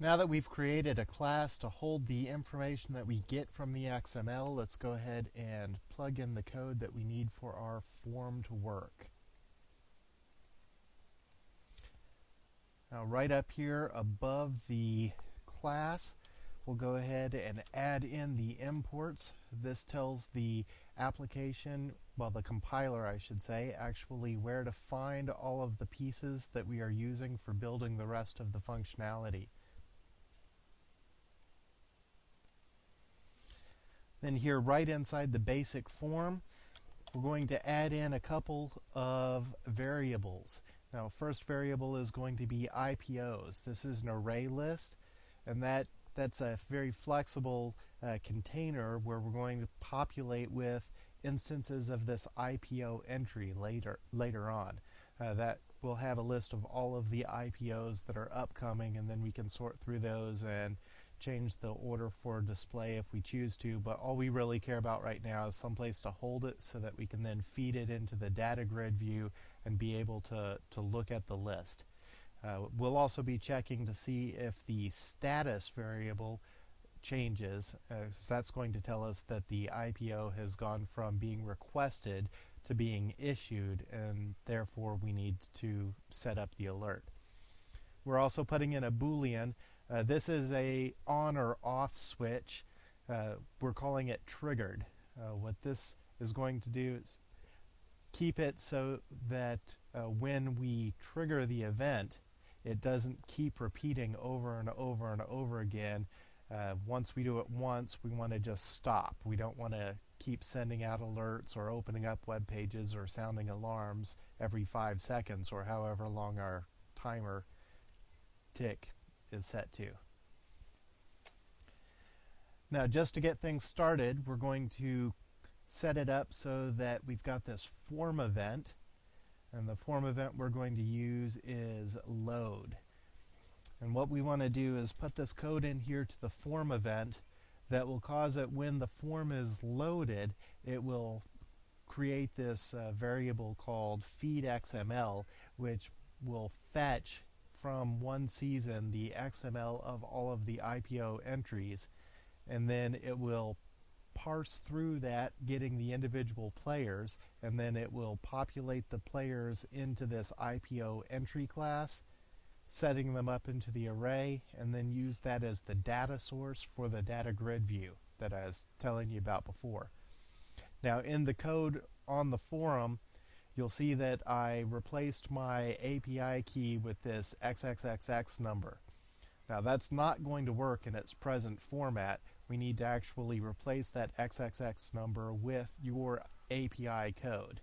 Now that we've created a class to hold the information that we get from the XML, let's go ahead and plug in the code that we need for our form to work. Now right up here above the class, we'll go ahead and add in the imports. This tells the application, well, the compiler I should say, actually where to find all of the pieces that we are using for building the rest of the functionality. Then here right inside the basic form, we're going to add in a couple of variables. Now, first variable is going to be IPOs. This is an array list, and that's a very flexible container where we're going to populate with instances of this IPO entry later on. That will have a list of all of the IPOs that are upcoming, and then we can sort through those and change the order for display if we choose to, but all we really care about right now is some place to hold it so that we can then feed it into the data grid view and be able to look at the list. We'll also be checking to see if the status variable changes, because that's going to tell us that the IPO has gone from being requested to being issued, and therefore we need to set up the alert. We're also putting in a Boolean. This is a on or off switch. We're calling it triggered. What this is going to do is keep it so that when we trigger the event, it doesn't keep repeating over and over and over again. Once we do it once, we want to just stop. We don't want to keep sending out alerts or opening up web pages or sounding alarms every 5 seconds or however long our timer tick is set to. Now, just to get things started, we're going to set it up so that we've got this form event, and the form event we're going to use is load. And what we want to do is put this code in here to the form event that will cause it, when the form is loaded, it will create this variable called feed.xml, which will fetch from one season the XML of all of the IPO entries, and then it will parse through that, getting the individual players, and then it will populate the players into this IPO entry class, setting them up into the array, and then use that as the data source for the data grid view that I was telling you about before. Now, in the code on the forum, you'll see that I replaced my API key with this XXXX number. Now, that's not going to work in its present format. We need to actually replace that XXX number with your API code.